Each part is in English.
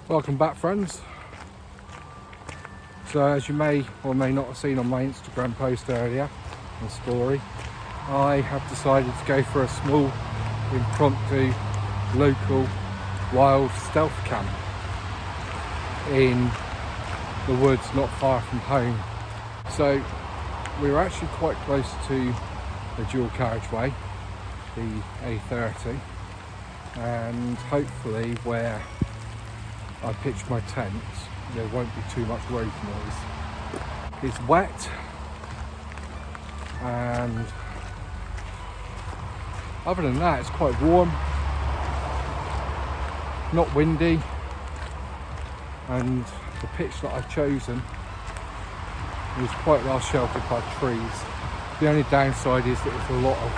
Welcome back, friends. So as you may or may not have seen on my Instagram post earlier, the story, I have decided to go for a small impromptu local wild stealth camp in the woods not far from home. So we were actually quite close to the dual carriageway, the A30, and hopefully where I pitched my tent there won't be too much road noise. It's wet and other than that it's quite warm, not windy, and the pitch that I've chosen is quite well sheltered by trees. The only downside is that there's a lot of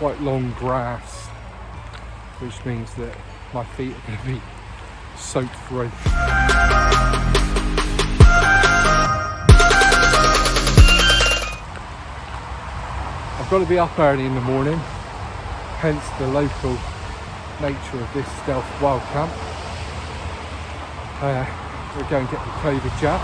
quite long grass, which means that my feet are going to be soaked through. I've got to be up early in the morning, hence the local nature of this stealth wild camp. We're going to get the COVID jab.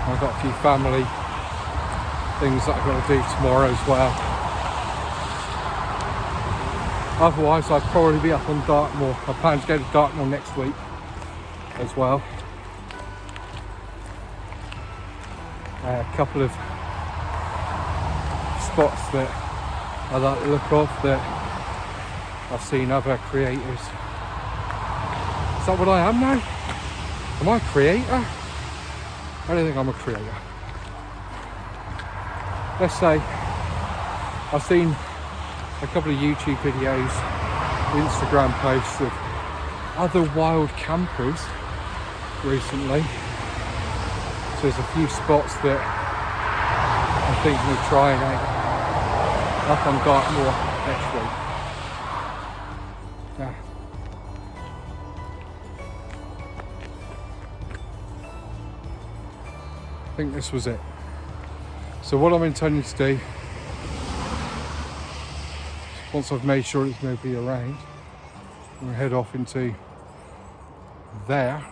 I've got a few family things that I've got to do tomorrow as well. Otherwise I'd probably be up on Dartmoor. I plan to go to Dartmoor next week as well. A couple of spots that I like the look of that I've seen other creators. Is that what I am now? Am I a creator? I don't think I'm a creator. Let's say I've seen a couple of YouTube videos, Instagram posts of other wild campers recently. So there's a few spots that I'm thinking of trying out up on Dartmoor next week. Yeah. I think this was it. So what I'm intending to do, once I've made sure there's nobody around, I'm going to head off into there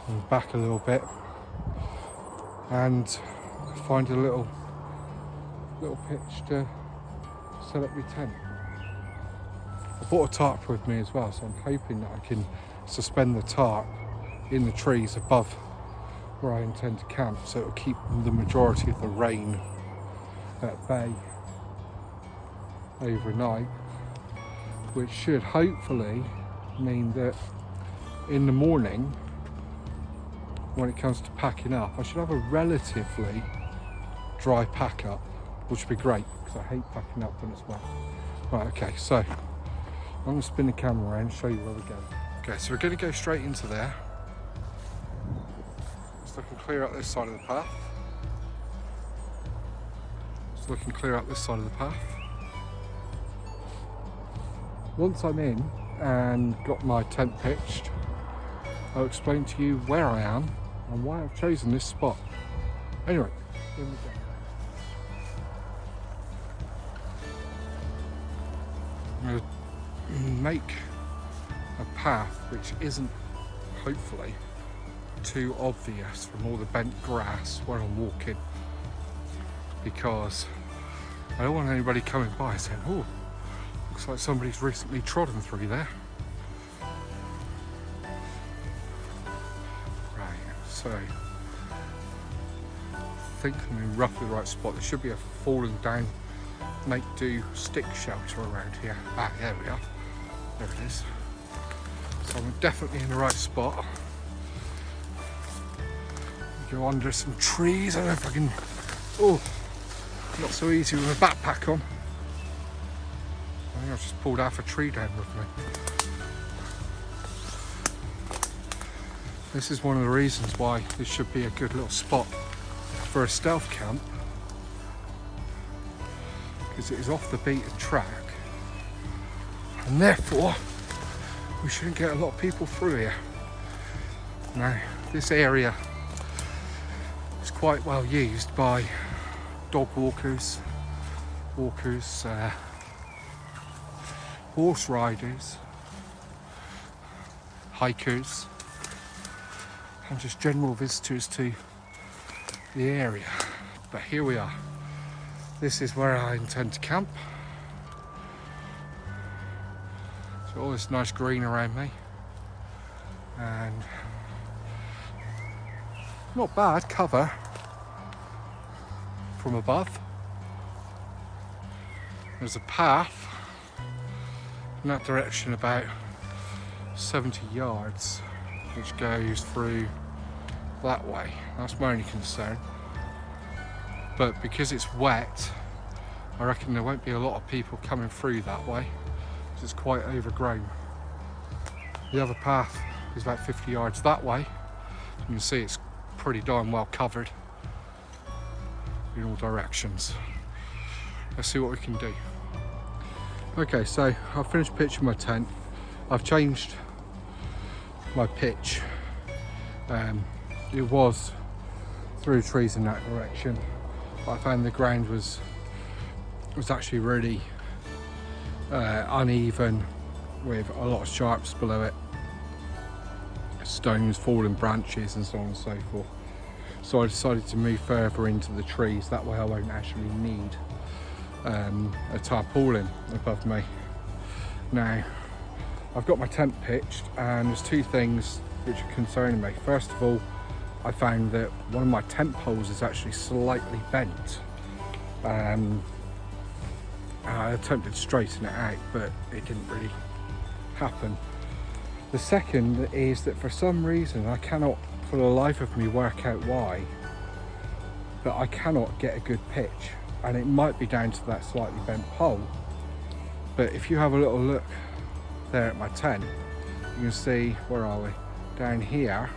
and back a little bit and find a little pitch to set up my tent. I bought a tarp with me as well, so I'm hoping that I can suspend the tarp in the trees above where I intend to camp, so it'll keep the majority of the rain at bay overnight, which should hopefully mean that in the morning when it comes to packing up I should have a relatively dry pack up, which would be great because I hate packing up when it's wet. Right, okay, so I'm going to spin the camera around and show you where we're going. Okay, so we're going to go straight into there. Just looking clear up this side of the path. Just looking clear up this side of the path. Once I'm in and got my tent pitched, I'll explain to you where I am and why I've chosen this spot. Anyway, here we go. I'm going to make a path which isn't, hopefully, too obvious from all the bent grass where I'm walking, because I don't want anybody coming by saying, oh, looks like somebody's recently trodden through there. Right, so I think I'm in roughly the right spot. There should be a fallen down make do stick shelter around here. Ah, there we are. There it is. So I'm definitely in the right spot. Go under some trees. I don't know if I can. Oh, not so easy with a backpack on. I think I've just pulled half a tree down with me. This is one of the reasons why this should be a good little spot for a stealth camp, because it is off the beaten track and therefore we shouldn't get a lot of people through here. Now, this area is quite well used by dog walkers, horse riders, hikers, and just general visitors to the area. But here we are. This is where I intend to camp. So all this nice green around me, and not bad cover from above. There's a path in that direction about 70 yards which goes through that way. That's my only concern. But because it's wet, I reckon there won't be a lot of people coming through that way because it's quite overgrown. The other path is about 50 yards that way. You can see it's pretty darn well covered in all directions. Let's see what we can do. Okay, so I've finished pitching my tent. I've changed my pitch. It was through trees in that direction, but I found the ground was actually really uneven, with a lot of sharps below it, stones, fallen branches and so on and so forth. So I decided to move further into the trees, that way I won't actually need a tarpaulin above me. Now I've got my tent pitched and there's two things which are concerning me. First of all, I found that one of my tent poles is actually slightly bent. I attempted to straighten it out, but it didn't really happen. The second is that for some reason, I cannot for the life of me work out why, but I cannot get a good pitch, and it might be down to that slightly bent pole. But if you have a little look there at my tent, you can see, where are we? Down here,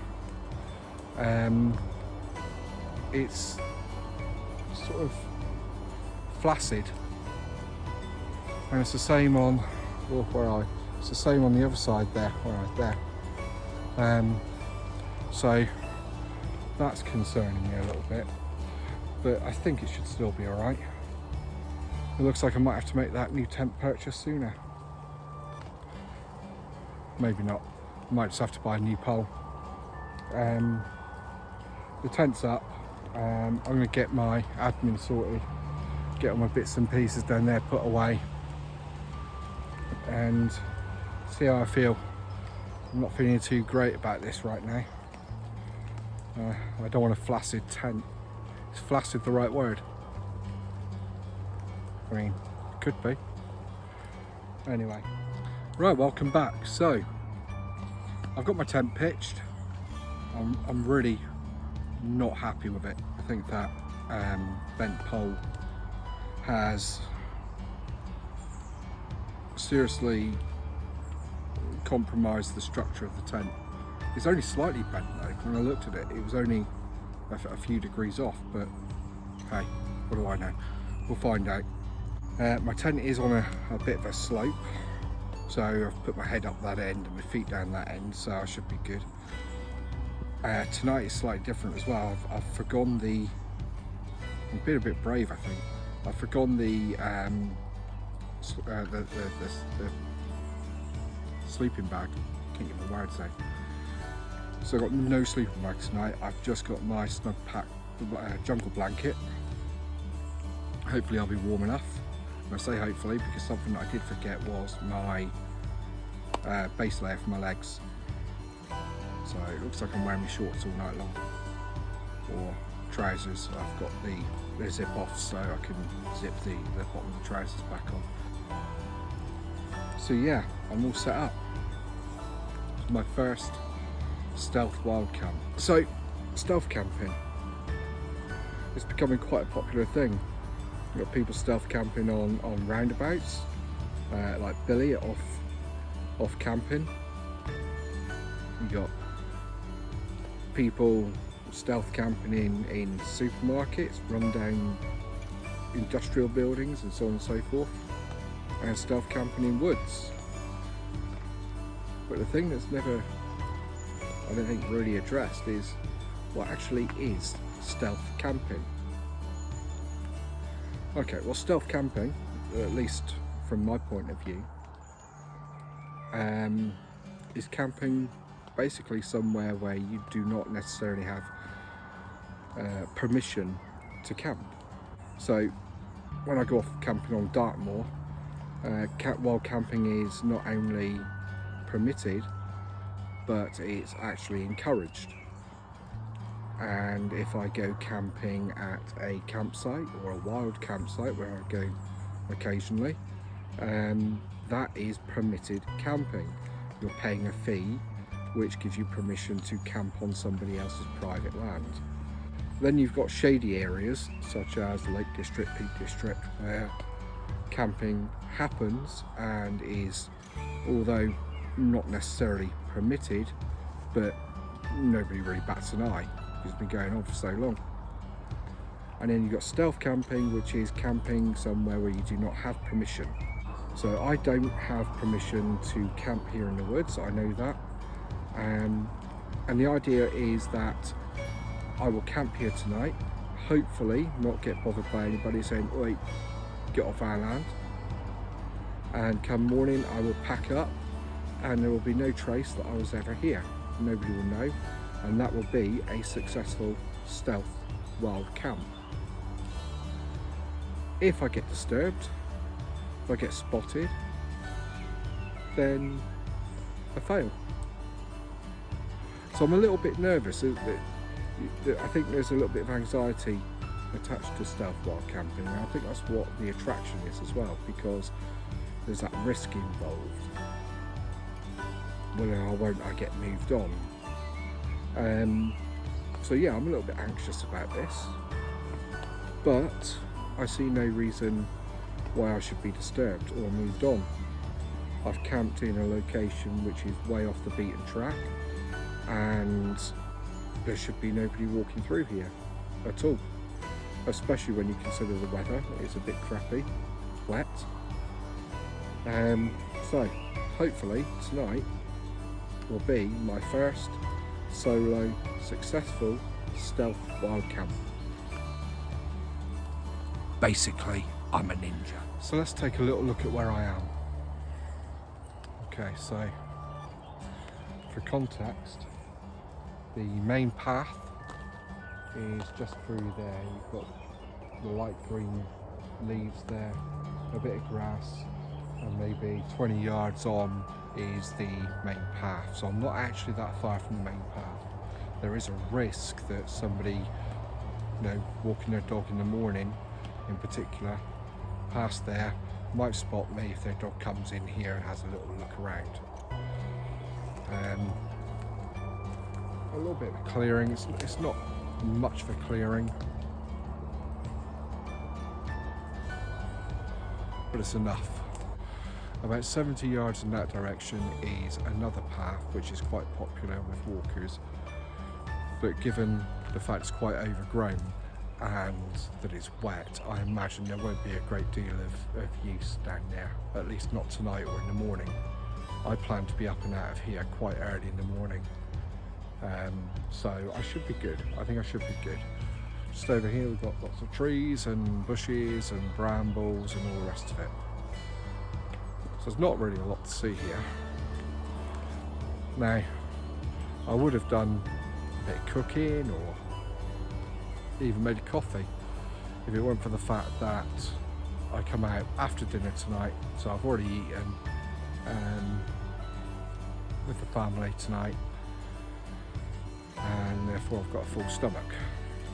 it's sort of flaccid, and it's the same on, where are we? It's the same on the other side there, right there. So that's concerning me a little bit, but I think it should still be alright. It looks like I might have to make that new tent purchase sooner. Maybe not. I might just have to buy a new pole. The tent's up. I'm going to get my admin sorted, get all my bits and pieces down there put away, and see how I feel. I'm not feeling too great about this right now. I don't want a flaccid tent. Is flaccid the right word? I mean, it could be. Anyway, right, welcome back. So I've got my tent pitched. I'm really not happy with it. I think that bent pole has seriously compromised the structure of the tent. It's only slightly bent though. When I looked at it, it was only a few degrees off, but hey, what do I know? We'll find out. My tent is on a bit of a slope, so I've put my head up that end and my feet down that end, so I should be good. Tonight is slightly different as well. I've forgone the, I'm being a bit brave I think. I've forgone the sleeping bag. Can't get my words out. So I've got no sleeping bag tonight. I've just got my snug pack jungle blanket. Hopefully I'll be warm enough. And I say hopefully because something that I did forget was my base layer for my legs. So it looks like I'm wearing my shorts all night long, or trousers. I've got the zip off so I can zip the bottom of the trousers back on. So yeah, I'm all set up. It's my first stealth wild camp. So stealth camping is becoming quite a popular thing. You've got people stealth camping on roundabouts, like Billy at off camping. You got people stealth camping in supermarkets, run down industrial buildings and so on and so forth, and stealth camping in woods. But the thing that's never, I don't think, really addressed is what actually is stealth camping. Okay, well, stealth camping, at least from my point of view, is camping basically somewhere where you do not necessarily have permission to camp. So when I go off camping on Dartmoor, wild camping is not only permitted, but it's actually encouraged. And if I go camping at a campsite or a wild campsite where I go occasionally, that is permitted camping. You're paying a fee which gives you permission to camp on somebody else's private land. Then you've got shady areas such as the Lake District, Peak District, where camping happens and is, although not necessarily permitted, but nobody really bats an eye. It's been going on for so long. And then you've got stealth camping, which is camping somewhere where you do not have permission. So I don't have permission to camp here in the woods, I know that. And the idea is that I will camp here tonight, hopefully not get bothered by anybody saying, "Oi, get off our land." And come morning I will pack up and there will be no trace that I was ever here. Nobody will know, and that will be a successful stealth wild camp. If I get disturbed, if I get spotted, then I fail. So I'm a little bit nervous. I think there's a little bit of anxiety attached to stealth wild camping, and I think that's what the attraction is as well, because there's that risk involved. Whether I get moved on. So yeah, I'm a little bit anxious about this, but I see no reason why I should be disturbed or moved on. I've camped in a location which is way off the beaten track, and there should be nobody walking through here at all, especially when you consider the weather is a bit crappy, wet. So hopefully tonight will be my first solo successful stealth wild camp. Basically, I'm a ninja. So let's take a little look at where I am. Okay, so for context, the main path is just through there. You've got the light green leaves there, a bit of grass, and maybe 20 yards on is the main path. So I'm not actually that far from the main path. There is a risk that somebody, walking their dog in the morning in particular, past there, might spot me if their dog comes in here and has a little look around. A little bit of clearing. It's not much of a clearing, but it's enough. About 70 yards in that direction is another path which is quite popular with walkers, but given the fact it's quite overgrown and that it's wet, I imagine there won't be a great deal of use down there, at least not tonight or in the morning. I plan to be up and out of here quite early in the morning, so I should be good. I think I should be good. Just over here we've got lots of trees and bushes and brambles and all the rest of it. So there's not really a lot to see here. Now, I would have done a bit of cooking or even made a coffee if it weren't for the fact that I come out after dinner tonight, so I've already eaten with the family tonight, and therefore I've got a full stomach.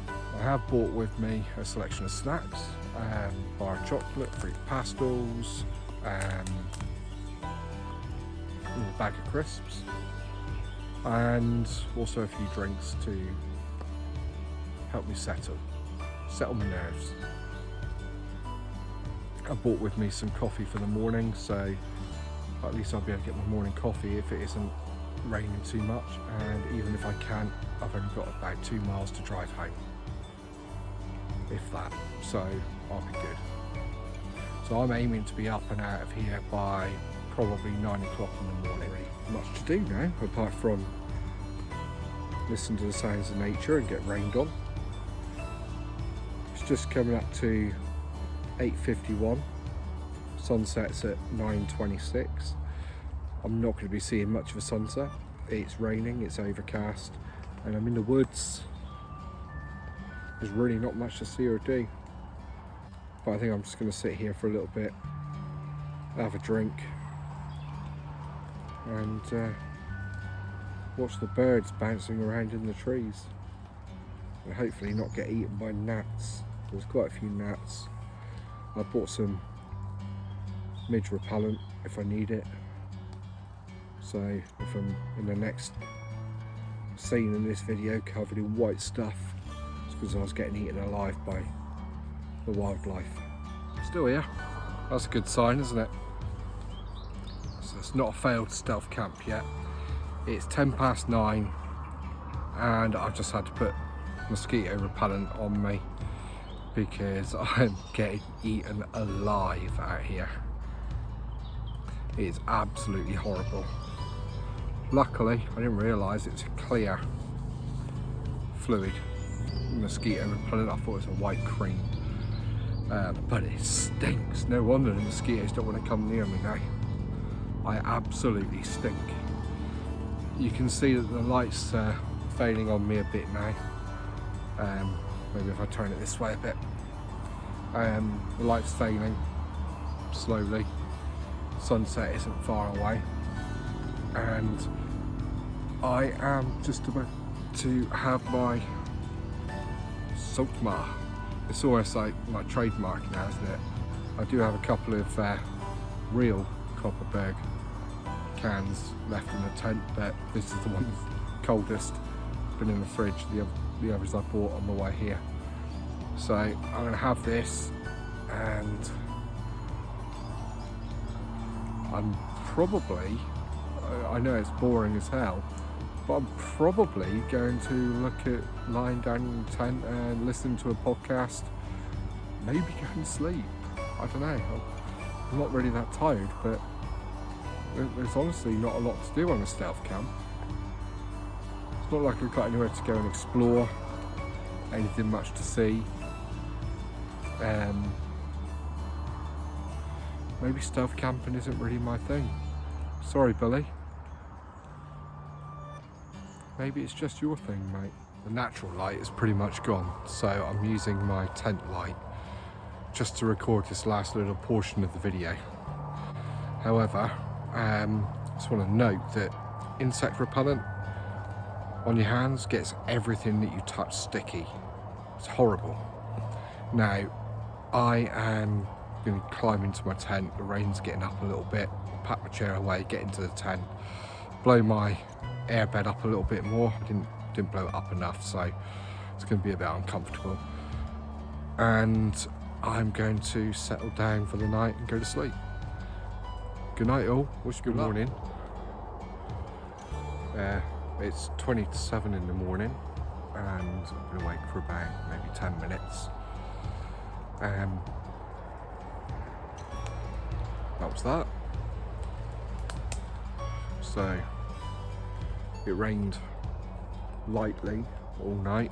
I have brought with me a selection of snacks, bar of chocolate, fruit pastels, a bag of crisps, and also a few drinks to help me settle my nerves. I brought with me some coffee for the morning, so at least I'll be able to get my morning coffee if it isn't raining too much, and even if I can't, I've only got about 2 miles to drive home, if that, so I'll be good. So I'm aiming to be up and out of here by probably 9 o'clock in the morning. Much to do now, apart from listen to the sounds of nature and get rained on. It's just coming up to 8:51, sunsets at 9:26, I'm not going to be seeing much of a sunset. It's raining, it's overcast, and I'm in the woods. There's really not much to see or do. But I think I'm just going to sit here for a little bit, have a drink, and watch the birds bouncing around in the trees. And hopefully not get eaten by gnats. There's quite a few gnats. I bought some midge repellent if I need it. So if I'm in the next scene in this video covered in white stuff, it's because I was getting eaten alive by the wildlife. Still here. That's a good sign, isn't it? So it's not a failed stealth camp yet. It's 9:10 and I've just had to put mosquito repellent on me because I'm getting eaten alive out here. It is absolutely horrible. Luckily, I didn't realise it's a clear fluid mosquito repellent. I thought it was a white cream, but it stinks. No wonder the mosquitoes don't want to come near me now. I absolutely stink. You can see that the light's fading on me a bit now. Maybe if I turn it this way a bit. The light's failing slowly. Sunset isn't far away, and I am just about to have my Sokma. It's almost like my trademark now, isn't it? I do have a couple of real Copperberg cans left in the tent, but this is the one that's coldest. Been in the fridge. The others I bought on the way here. So I'm going to have this, and I'm probably, I know it's boring as hell, but I'm probably going to look at lying down in the tent and listening to a podcast, maybe going to sleep. I don't know. I'm not really that tired, but there's honestly not a lot to do on a stealth camp. It's not like we've got anywhere to go and explore, anything much to see. Maybe stealth camping isn't really my thing. Sorry, Billy. Maybe it's just your thing, mate. The natural light is pretty much gone, so I'm using my tent light just to record this last little portion of the video. However, I just want to note that insect repellent on your hands gets everything that you touch sticky. It's horrible. Now, I am going to climb into my tent. The rain's getting up a little bit. Pack my chair away, get into the tent, blow my airbed up a little bit more. I didn't blow it up enough, so it's going to be a bit uncomfortable. And I'm going to settle down for the night and go to sleep. Good night, all. Wish you good morning. It's 20 to 7 in the morning, and I'm going to wait for about maybe 10 minutes. That was that. So it rained lightly all night.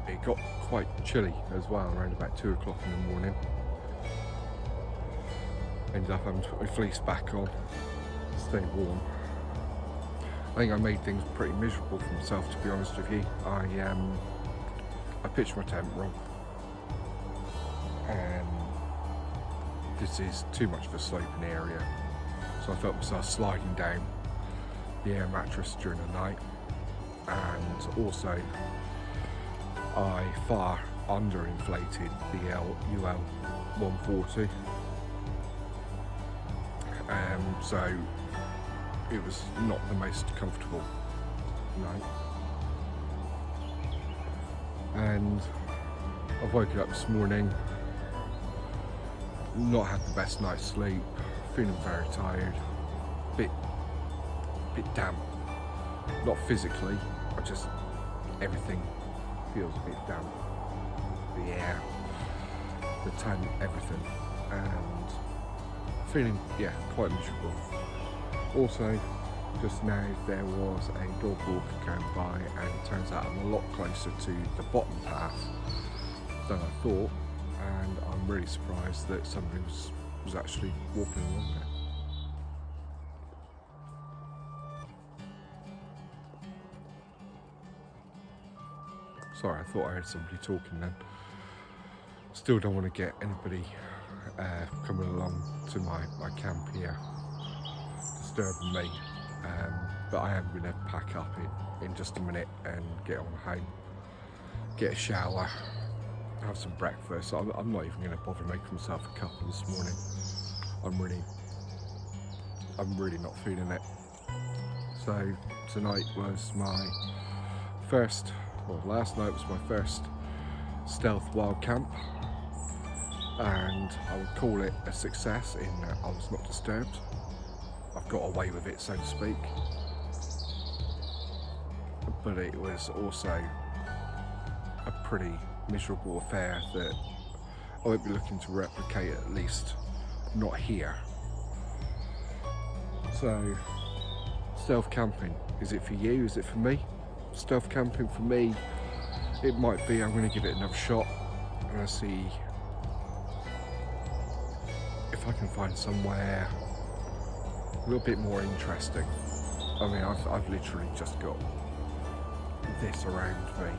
It got quite chilly as well around about 2 o'clock in the morning. Ended up having to put my fleece back on to stay warm. I think I made things pretty miserable for myself, to be honest with you. I pitched my tent wrong, and this is too much of a sloping area, so I felt myself sliding down the air mattress during the night, and also I far underinflated the UL 140, so it was not the most comfortable night. And I've woken up this morning, not had the best night's sleep, feeling very tired, bit damp. Not physically, but just everything feels a bit damp. The air, the tent, everything, and feeling quite miserable. Also, just now there was a dog walker going by, and it turns out I'm a lot closer to the bottom path than I thought, and I'm really surprised that somebody was actually walking along there. Sorry, I thought I heard somebody talking then. Still don't want to get anybody coming along to my camp here disturbing me, but I am going to pack up in just a minute and get on home, get a shower, have some breakfast. I'm not even going to bother making myself a cuppa this morning. I'm really not feeling it. So tonight was my first, well, last night was my first stealth wild camp, and I would call it a success in that I was not disturbed. I've got away with it, so to speak, but it was also a pretty miserable affair that I won't be looking to replicate, at least not here. So, stealth camping, is it for you? Is it for me? Stealth camping for me, it might be. I'm going to give it another shot. I'm going to see if I can find somewhere a little bit more interesting. I mean, I've literally just got this around me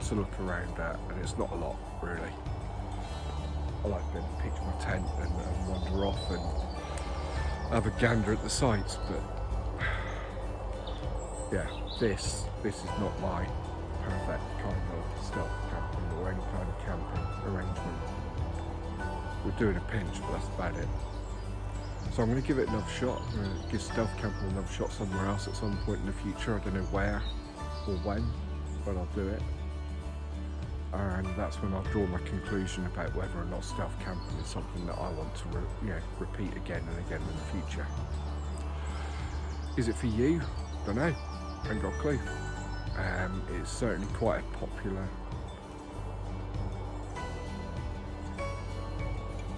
to look around at, and it's not a lot really. I like to pitch my tent and wander off and have a gander at the sights, but yeah, this is not my perfect kind of stealth camping or any kind of camping arrangement. We're doing a pinch, but that's about it. So I'm going to give it another shot. I'm going to give stealth camping another shot somewhere else at some point in the future. I don't know where or when, but I'll do it. And that's when I'll draw my conclusion about whether or not stealth camping is something that I want to repeat again and again in the future. Is it for you? Don't know. Ain't got a clue. It's certainly quite a popular.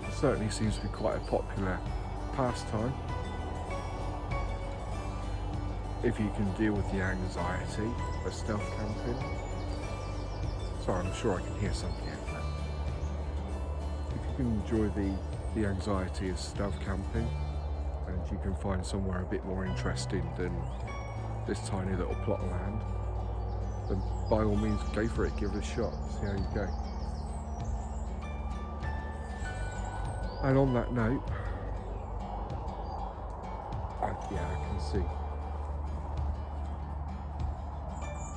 It certainly seems to be quite a popular pastime if you can deal with the anxiety of stealth camping. Sorry, I'm sure I can hear something out there. If you can enjoy the anxiety of stealth camping, and you can find somewhere a bit more interesting than this tiny little plot of land, then by all means go for it, give it a shot, see how you go. And on that note, I can see.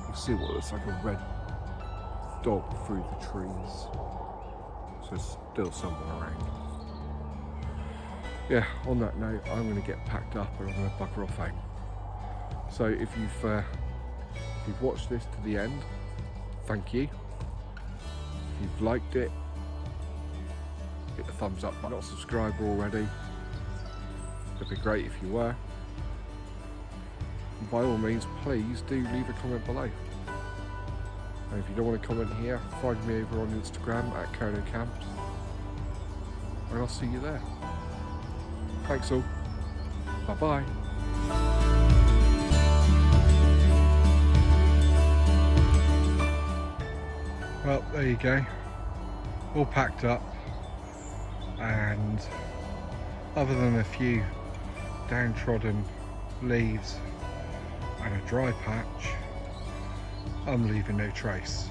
You see what looks like a red dog through the trees. So it's still somewhere around. Yeah, on that note, I'm going to get packed up and I'm going to bugger off home. So if you've watched this to the end, thank you. If you've liked it, hit the thumbs up button. Not subscribed already, it'd be great if you were. And by all means, please do leave a comment below. And if you don't want to comment here, find me over on Instagram at Kerno Camps, and I'll see you there. Thanks all. Bye bye. Well, there you go. All packed up, and other than a few downtrodden leaves and a dry patch, I'm leaving no trace.